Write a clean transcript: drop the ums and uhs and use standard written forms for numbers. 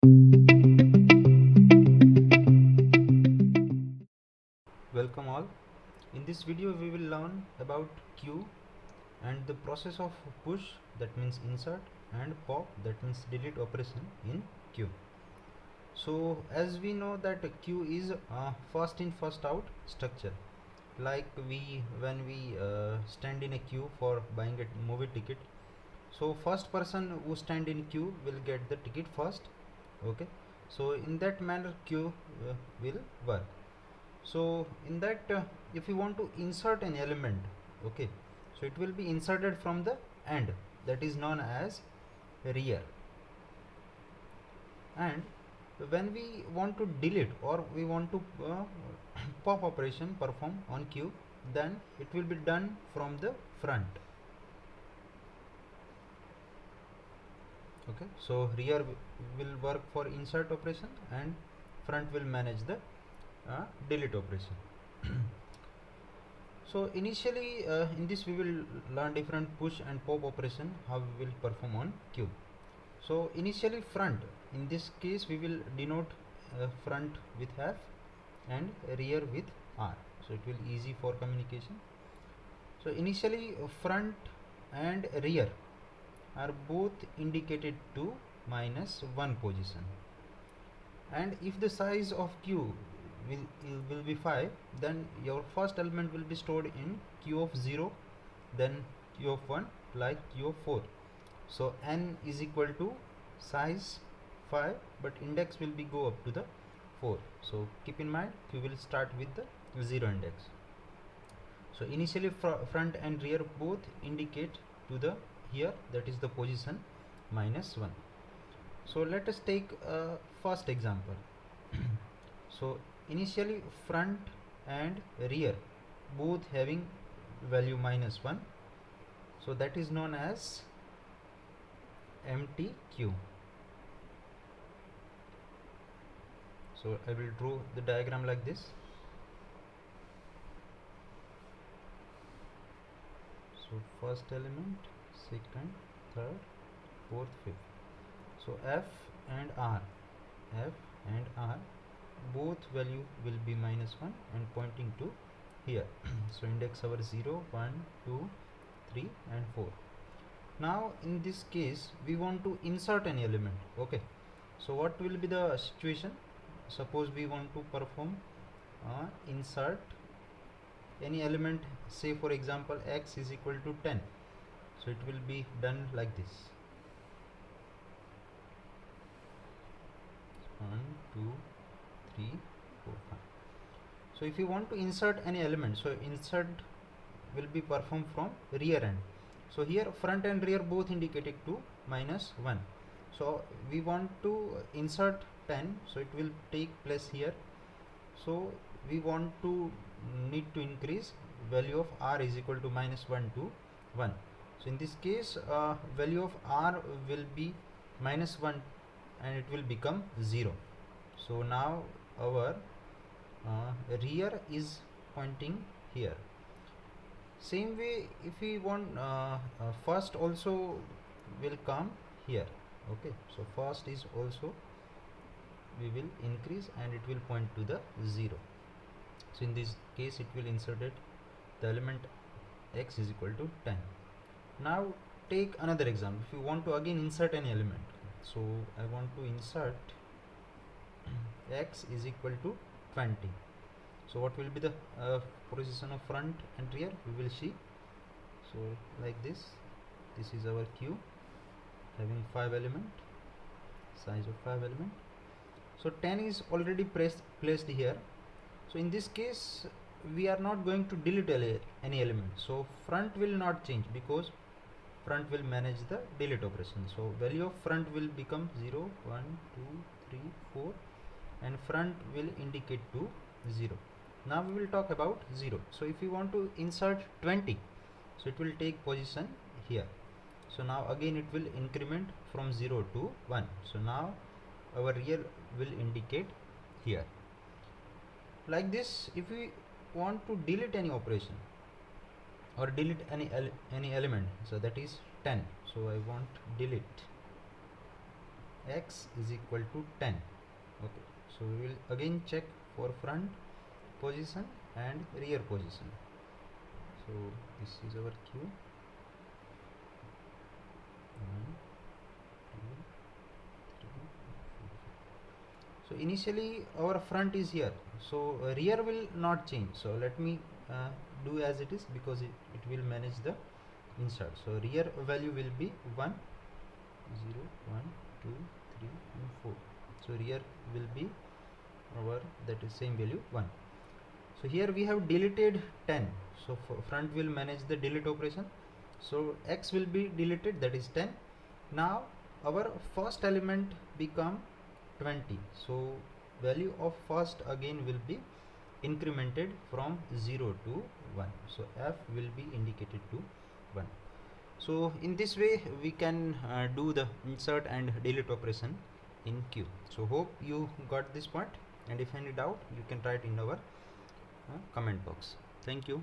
Welcome all. In this video we will learn about queue and the process of push, that means insert, and pop, that means delete operation in queue. So as we know that queue is a first in first out structure. Like when we stand in a queue for buying a movie ticket, so first person who stand in queue will get the ticket first. Okay, so in that manner queue will work. So in that if you want to insert an element, okay, so it will be inserted from the end, that is known as rear. And when we want to delete or we want to pop operation perform on queue, then it will be done from the front. Okay, so rear will work for insert operation and front will manage the delete operation. So initially in this we will learn different push and pop operation, how we will perform on queue. So initially front, in this case we will denote front with F and rear with R, so it will easy for communication. So initially front and rear are both indicated to -1 position, and if the size of queue will be 5, then your first element will be stored in queue of 0, then queue of 1, like queue of 4. So n is equal to size 5, but index will be go up to the 4. So keep in mind you will start with the 0 index. So initially front and rear both indicate to the here, that is the position -1. So let us take a first example. So initially front and rear both having value -1, so that is known as empty queue. So I will draw the diagram like this. So first element, second, third, fourth, fifth. So F and R both value will be -1 and pointing to here. So index our 0, 1, 2, 3 and 4. Now in this case we want to insert an element. Okay, so what will be the situation? Suppose we want to perform insert any element, say for example x is equal to 10. So it will be done like this: 1, 2, 3, 4, 5. So if you want to insert any element, so insert will be performed from rear end. So here front and rear both indicated to -1. So we want to insert 10, so it will take place here. So we want to need to increase value of r is equal to -1 to 1. So in this case value of r will be -1 and it will become 0. So now our rear is pointing here. Same way if we want first also will come here. Okay, so first is also we will increase and it will point to the 0. So in this case it will inserted the element x is equal to 10. Now take another example. If you want to again insert an element, so I want to insert x is equal to 20. So what will be the position of front and rear? We will see. So like this is our queue having 5 element, size of 5 element. So 10 is already placed here. So in this case we are not going to delete any element, so front will not change because front will manage the delete operation. So value of front will become 0, 1, 2, 3, 4 and front will indicate to 0. Now we will talk about 0. So if you want to insert 20, so it will take position here. So now again it will increment from 0 to 1. So now our rear will indicate here. Like this, if we want to delete any operation or delete any element, so that is 10. So I want delete x is equal to 10. Okay, so we will again check for front position and rear position. So this is our Q. 1, 2, 3, 4. So initially our front is here, so rear will not change. So let me do as it is, because it will manage the insert. So rear value will be 1, 0, 1, 2, 3 and 4. So rear will be our, that is same value 1. So here we have deleted 10, so front will manage the delete operation. So x will be deleted, that is 10. Now our first element become 20, so value of first again will be incremented from 0 to 1. So f will be indicated to 1. So in this way we can do the insert and delete operation in Q. So hope you got this point, and if any doubt you can write in our comment box. Thank you.